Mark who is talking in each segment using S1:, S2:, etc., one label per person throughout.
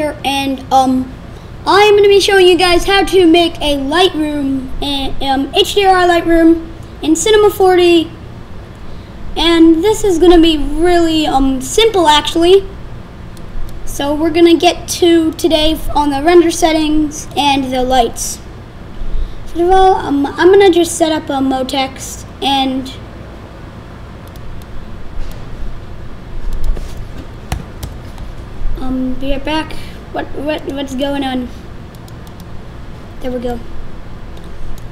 S1: here, and I'm going to be showing you guys how to make a Lightroom, HDRI Lightroom in Cinema 4D, and this is going to be really simple actually. So we're going to get to today on the render settings and the lights. First of all, I'm going to just set up a MoText and be right back. What's going on? There we go.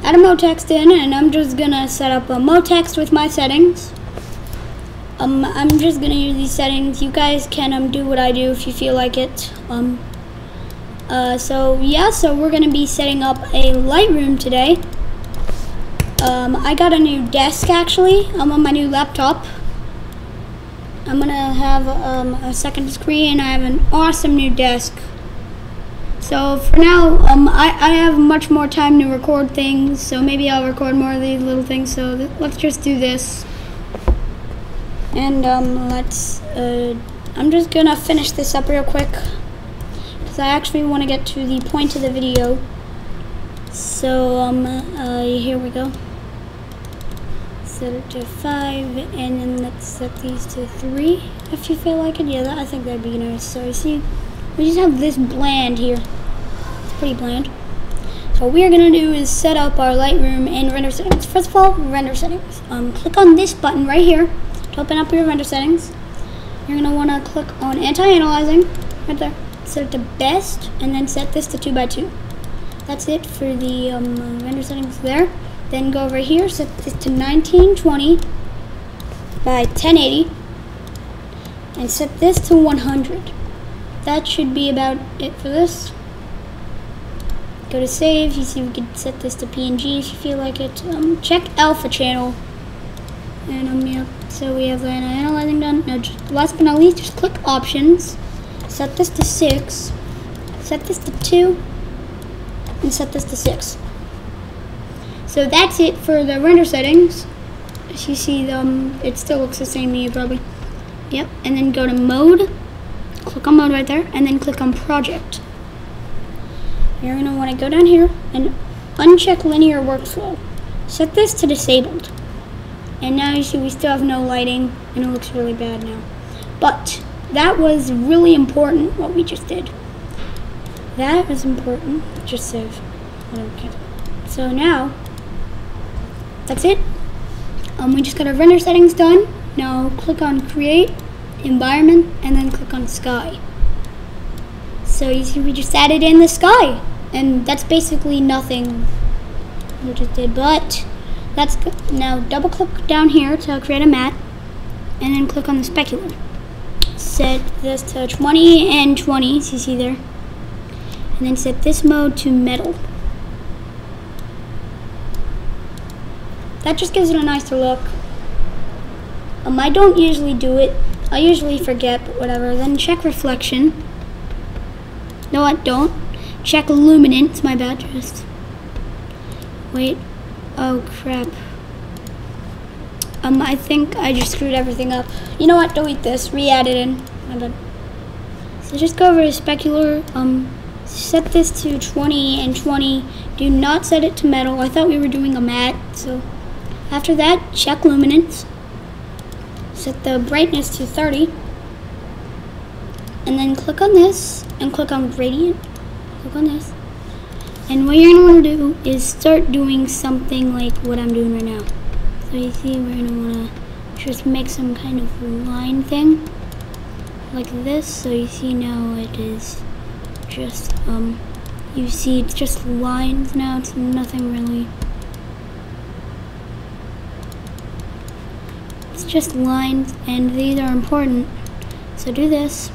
S1: Add a MoText in, and I'm just gonna set up a MoText with my settings. I'm just gonna use these settings. You guys can do what I do if you feel like it. So we're gonna be setting up a Lightroom today. I got a new desk actually. I'm on my new laptop. I'm gonna have a second screen. I have an awesome new desk. So for now, I have much more time to record things, so maybe I'll record more of these little things. So let's just do this. And I'm just gonna finish this up real quick because I actually want to get to the point of the video. So here we go. Set it to 5, and then let's set these to 3 if you feel like it. Yeah, I think that'd be nice. So you see, we just have this bland here. It's pretty bland. So what we're gonna do is set up our Lightroom and render settings. First of all, render settings. Click on this button right here to open up your render settings. You're gonna wanna click on anti-analyzing right there. Set it to best, and then set this to 2x2. That's it for the render settings there. Then go over here, set this to 1920 by 1080, and set this to 100. That should be about it for this. Go to save. You see we can set this to PNG if you feel like it. Check alpha channel. And yeah, so we have the analyzing done. Now, last but not least, just click options. Set this to 6. Set this to 2, and set this to 6. So that's it for the render settings. As you see, it still looks the same to you probably. Yep, and then go to mode. Click on mode right there, and then click on project. You're gonna wanna go down here and uncheck linear workflow. Set this to disabled. And now you see we still have no lighting, and it looks really bad now. But that was really important, what we just did. That was important. Just save. Okay. So now, that's it. We just got our render settings done. Now click on create, environment, and then click on sky. So you see we just added in the sky, and that's basically nothing we just did, but that's good. Now double click down here to create a matte, and then click on the specular. Set this to 20 and 20, so you see there, and then set this mode to metal. That just gives it a nicer look. I don't usually do it. I usually forget, but whatever. Then check reflection. No, I don't. Check luminance. My bad. Just wait. Oh crap. I think I just screwed everything up. You know what? Delete this. Re-add it in. My bad. So just go over to specular. Set this to 20 and 20. Do not set it to metal. I thought we were doing a matte, so. After that, check luminance. Set the brightness to 30. And then click on this and click on gradient. Click on this. And what you're going to want to do is start doing something like what I'm doing right now. So you see we're going to want to just make some kind of line thing. Like this. So you see now it is just, you see it's just lines now. It's nothing really. It's just lines, and these are important. So do this.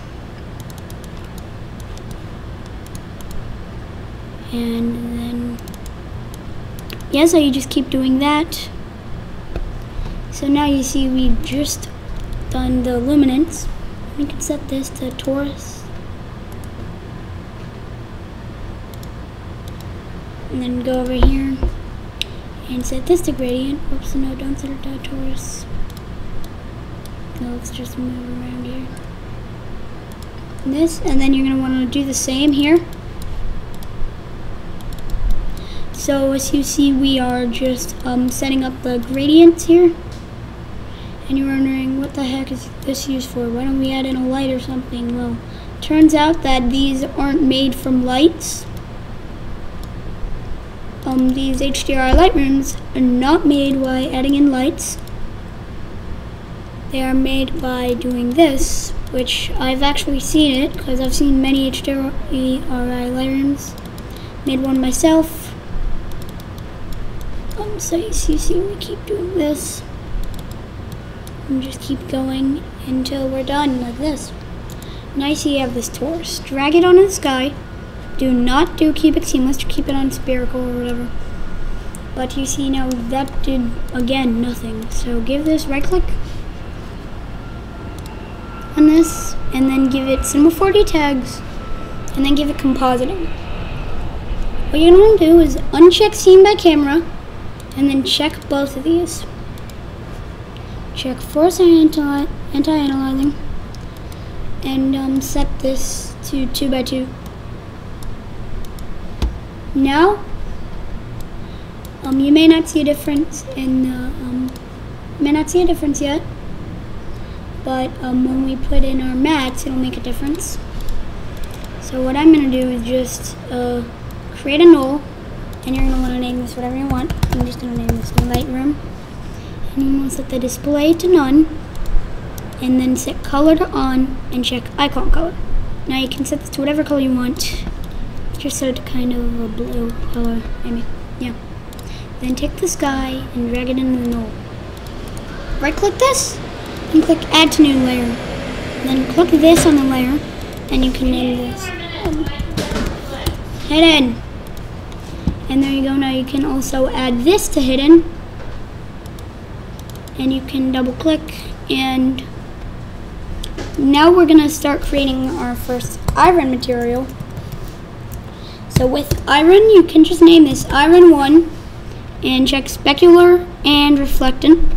S1: And then, yeah, so you just keep doing that. So now you see we've just done the luminance. We can set this to torus. And then go over here and set this to gradient. Oops, no, don't set it to torus. Now let's just move around here. this, and then you're going to want to do the same here. So as you see, we are just setting up the gradients here. And you're wondering, what the heck is this used for? Why don't we add in a light or something? Well, turns out that these aren't made from lights. These HDRI Lightrooms are not made by adding in lights. They are made by doing this, which I've actually seen it, because I've seen many HDRI Lightrooms. Made one myself. So you see, we keep doing this. And just keep going until we're done, like this. Now you see you have this torus. Drag it onto the sky. Do not do cubic seamless, keep it on spherical or whatever. But you see now that did, again, nothing. So give this right click on this, and then give it Cinema 4D tags, and then give it compositing. What you're going to do is uncheck scene by camera, and then check both of these. Check force anti-analyzing, and set this to 2x2. Now, you may not see a difference in yet, but when we put in our mats, it'll make a difference. So what I'm going to do is just create a null, and you're going to want to name this whatever you want. I'm just going to name this Lightroom, and you want to set the display to none, and then set color to on, and check icon color. Now you can set this to whatever color you want. Just set it to kind of a blue color, maybe. Yeah. Then take the sky and drag it into the null. Right click this and click add to new layer. Then click this on the layer and you can name this hidden. And there you go. Now you can also add this to hidden. And you can double click, and now we're gonna start creating our first iron material. So with iron, you can just name this iron 1 and check specular and reflection.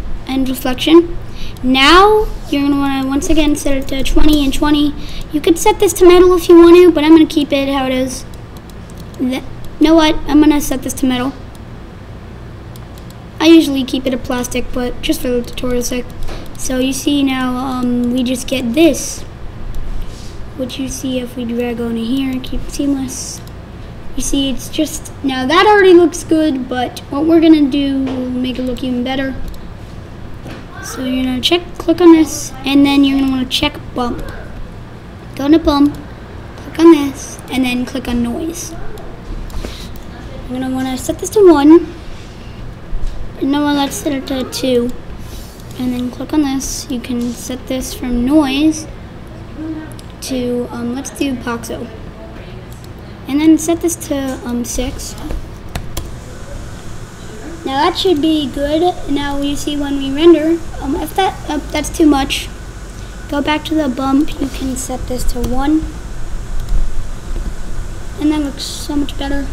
S1: Now you're going to want to once again set it to 20 and 20. You could set this to metal if you want to, but I'm going to keep it how it is. You know what? I'm going to set this to metal. I usually keep it a plastic, but just for the tutorial's sake. So you see now we just get this, which you see if we drag on here and keep it seamless. You see, it's just, now that already looks good, but what we're gonna do will make it look even better. So you're gonna click on this, and then you're gonna wanna check bump. Go to bump, click on this, and then click on noise. You're gonna wanna set this to 1. No, let's set it to 2. And then click on this. You can set this from noise to, let's do Poxo. And then set this to 6. Now that should be good. Now you see when we render, if that's too much, go back to the bump. You can set this to 1, and that looks so much better.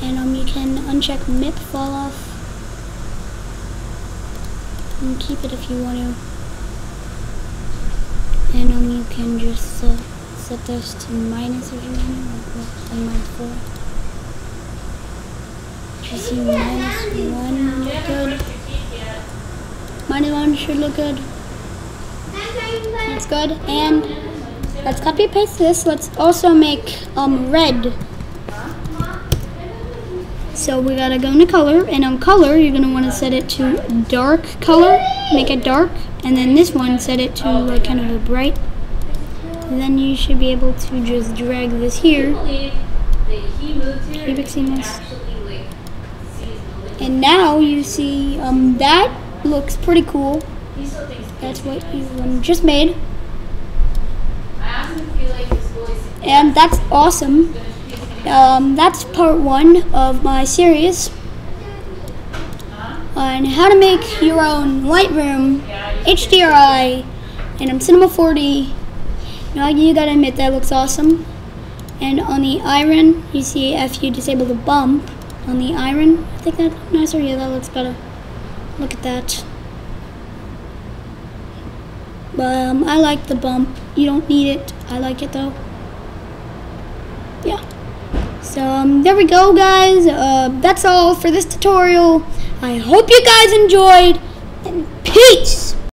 S1: And you can uncheck MIP fall off, and keep it if you want to. And you can just set this to minus if you want to, like -4. Just see -1 look good. -1 should look good. That's good. And let's copy paste this. Let's also make red. So we gotta go into color, and on color you're gonna want to set it to dark color, make it dark, and then this one set it to like kind of a bright. And then you should be able to just drag this here, cubic seamless. And now you see that looks pretty cool. That's what you just made, and that's awesome. That's part 1 of my series on how to make your own Lightroom, HDRI, and Cinema 4D. Now you gotta admit that looks awesome. And on the iron, you see if you disable the bump on the iron, I think that's nicer. Yeah, that looks better. Look at that. But I like the bump. You don't need it. I like it though. Yeah. So there we go, guys. That's all for this tutorial. I hope you guys enjoyed, and peace.